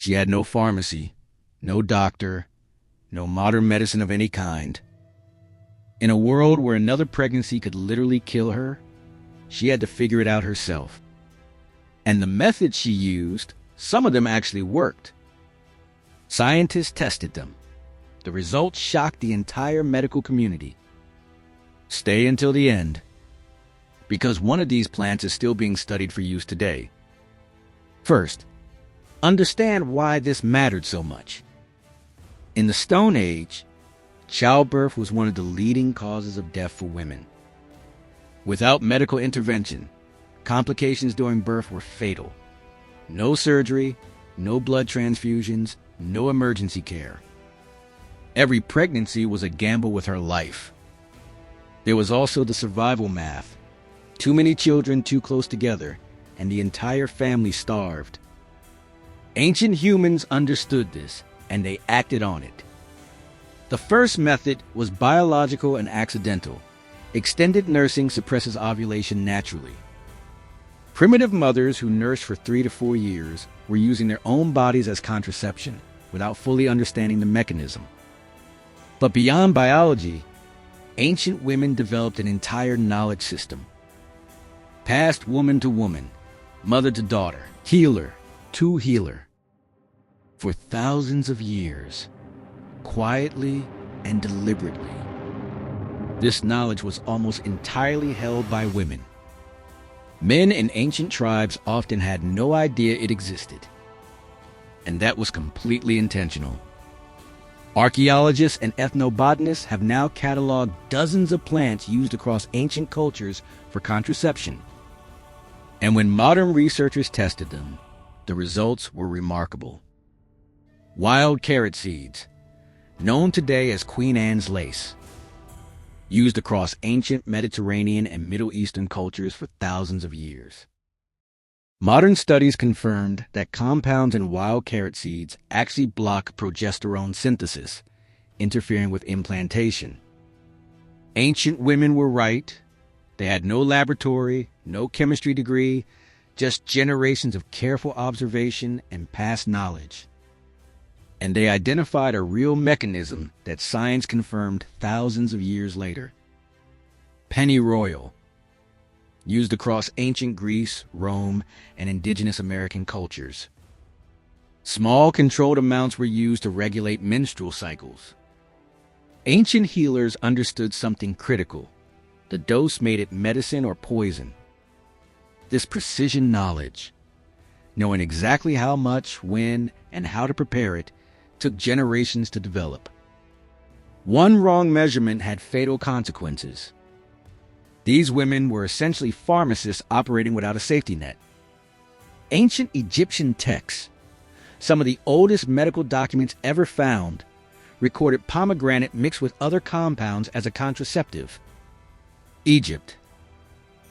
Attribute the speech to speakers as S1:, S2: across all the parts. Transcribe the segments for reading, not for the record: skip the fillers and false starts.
S1: She had no pharmacy, no doctor, no modern medicine of any kind. In a world where another pregnancy could literally kill her, she had to figure it out herself. And the methods she used, some of them actually worked. Scientists tested them. The results shocked the entire medical community. Stay until the end, because one of these plants is still being studied for use today. First, understand why this mattered so much. In the Stone Age, childbirth was one of the leading causes of death for women. Without medical intervention, complications during birth were fatal. No surgery, no blood transfusions, no emergency care. Every pregnancy was a gamble with her life. There was also the survival math. Too many children too close together, and the entire family starved. Ancient humans understood this, and they acted on it. The first method was biological and accidental. Extended nursing suppresses ovulation naturally. Primitive mothers who nursed for 3 to 4 years were using their own bodies as contraception without fully understanding the mechanism. But beyond biology, ancient women developed an entire knowledge system. Passed woman to woman, mother to daughter, healer to healer. For thousands of years, quietly and deliberately. This knowledge was almost entirely held by women. Men in ancient tribes often had no idea it existed. And that was completely intentional. Archaeologists and ethnobotanists have now cataloged dozens of plants used across ancient cultures for contraception. And when modern researchers tested them, the results were remarkable. Wild carrot seeds, known today as Queen Anne's lace, used across ancient Mediterranean and Middle Eastern cultures for thousands of years. Modern studies confirmed that compounds in wild carrot seeds actually block progesterone synthesis, interfering with implantation. Ancient women were right. They had no laboratory, no chemistry degree, just generations of careful observation and past knowledge. And they identified a real mechanism that science confirmed thousands of years later. Pennyroyal, used across ancient Greece, Rome, and indigenous American cultures. Small controlled amounts were used to regulate menstrual cycles. Ancient healers understood something critical. The dose made it medicine or poison. This precision knowledge, knowing exactly how much, when, and how to prepare it, took generations to develop. One wrong measurement had fatal consequences. These women were essentially pharmacists operating without a safety net. Ancient Egyptian texts, some of the oldest medical documents ever found, recorded pomegranate mixed with other compounds as a contraceptive. Egypt,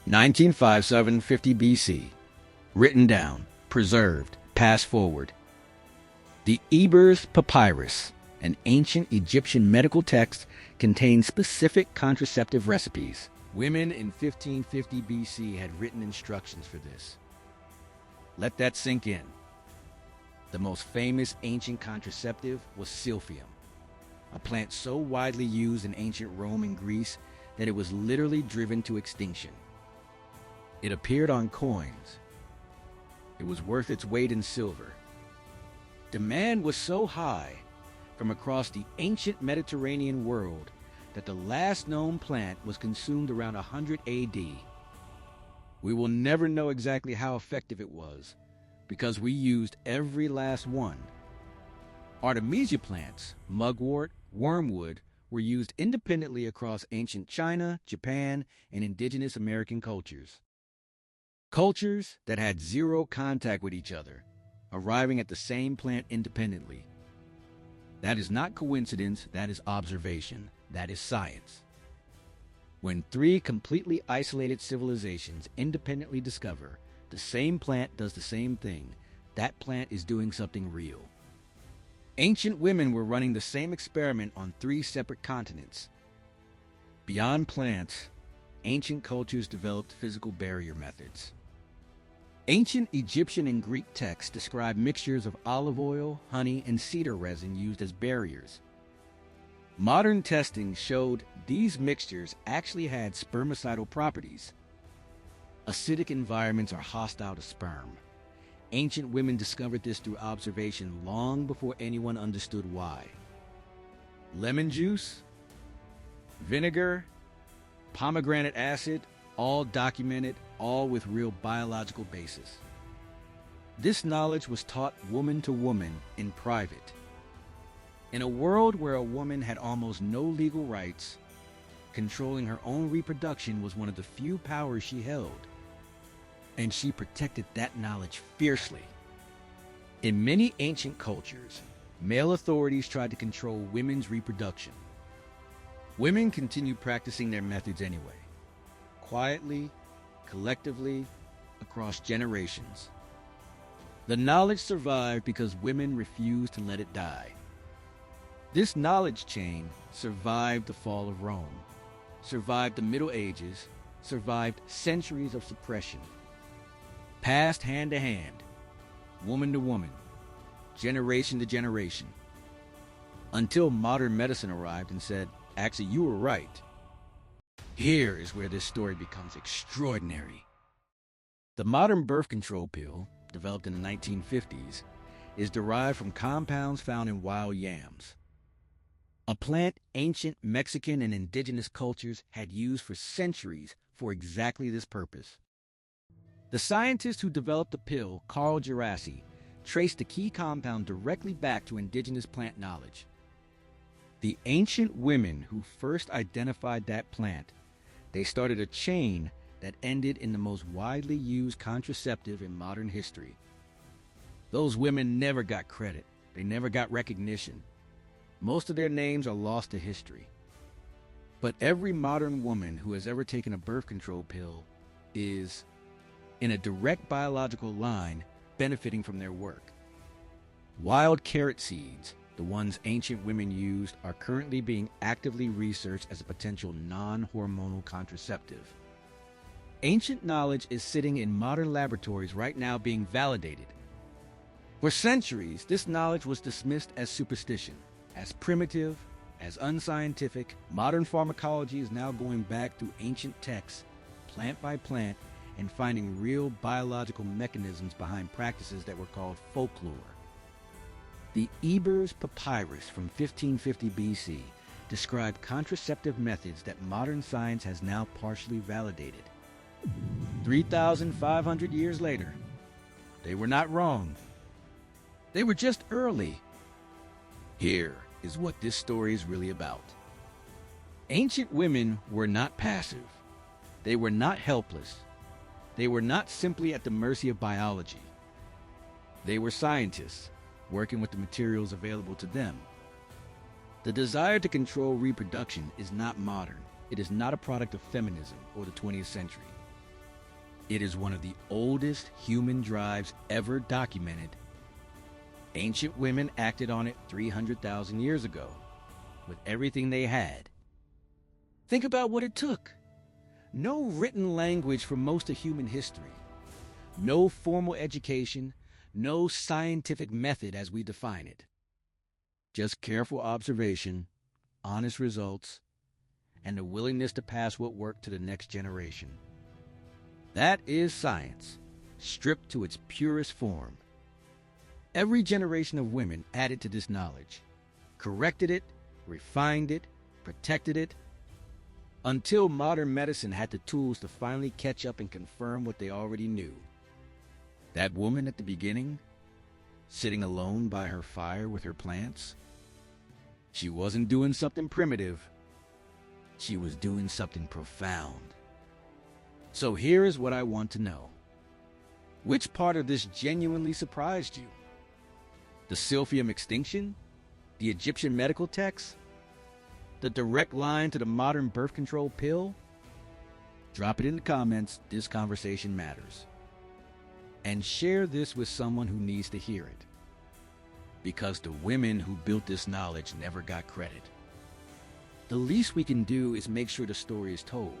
S1: 1957-50 BC. Written down, preserved, passed forward. The Ebers Papyrus, an ancient Egyptian medical text, contained specific contraceptive recipes. Women in 1550 BC had written instructions for this. Let that sink in. The most famous ancient contraceptive was Silphium, a plant so widely used in ancient Rome and Greece that it was literally driven to extinction. It appeared on coins. It was worth its weight in silver. Demand was so high from across the ancient Mediterranean world that the last known plant was consumed around 100 AD. We will never know exactly how effective it was because we used every last one. Artemisia plants, mugwort, wormwood, were used independently across ancient China, Japan, and indigenous American cultures. Cultures that had zero contact with each other, arriving at the same plant independently. That is not coincidence, that is observation, that is science. When 3 completely isolated civilizations independently discover the same plant does the same thing, that plant is doing something real. Ancient women were running the same experiment on 3 separate continents. Beyond plants, ancient cultures developed physical barrier methods. Ancient Egyptian and Greek texts describe mixtures of olive oil, honey, and cedar resin used as barriers. Modern testing showed these mixtures actually had spermicidal properties. Acidic environments are hostile to sperm. Ancient women discovered this through observation long before anyone understood why. Lemon juice, vinegar, pomegranate acid, all documented, all with real biological basis. This knowledge was taught woman to woman in private. In a world where a woman had almost no legal rights, controlling her own reproduction was one of the few powers she held. And she protected that knowledge fiercely. In many ancient cultures, male authorities tried to control women's reproduction. Women continued practicing their methods anyway, quietly, collectively, across generations. The knowledge survived because women refused to let it die. This knowledge chain survived the fall of Rome, survived the Middle Ages, survived centuries of suppression. Passed hand to hand, woman to woman, generation to generation, until modern medicine arrived and said, actually, you were right. Here is where this story becomes extraordinary. The modern birth control pill, developed in the 1950s, is derived from compounds found in wild yams, a plant ancient Mexican and indigenous cultures had used for centuries for exactly this purpose. The scientist who developed the pill, Carl Gerasi, traced the key compound directly back to indigenous plant knowledge. The ancient women who first identified that plant, they started a chain that ended in the most widely used contraceptive in modern history. Those women never got credit. They never got recognition. Most of their names are lost to history. But every modern woman who has ever taken a birth control pill is, in a direct biological line, benefiting from their work. Wild carrot seeds, the ones ancient women used, are currently being actively researched as a potential non-hormonal contraceptive. Ancient knowledge is sitting in modern laboratories right now being validated. For centuries, this knowledge was dismissed as superstition, as primitive, as unscientific. Modern pharmacology is now going back through ancient texts, plant by plant, and finding real biological mechanisms behind practices that were called folklore. The Ebers Papyrus from 1550 BC described contraceptive methods that modern science has now partially validated. 3,500 years later, they were not wrong. They were just early. Here is what this story is really about. Ancient women were not passive. They were not helpless. They were not simply at the mercy of biology. They were scientists, working with the materials available to them. The desire to control reproduction is not modern. It is not a product of feminism or the 20th century. It is one of the oldest human drives ever documented. Ancient women acted on it 300,000 years ago, with everything they had. Think about what it took. No written language for most of human history. No formal education, no scientific method as we define it. Just careful observation, honest results, and the willingness to pass what worked to the next generation. That is science, stripped to its purest form. Every generation of women added to this knowledge, corrected it, refined it, protected it, until modern medicine had the tools to finally catch up and confirm what they already knew. That woman at the beginning, sitting alone by her fire with her plants, she wasn't doing something primitive. She was doing something profound. So here is what I want to know. Which part of this genuinely surprised you? The Silphium extinction? The Egyptian medical texts? The direct line to the modern birth control pill? Drop it in the comments. This conversation matters. And share this with someone who needs to hear it. Because the women who built this knowledge never got credit. The least we can do is make sure the story is told.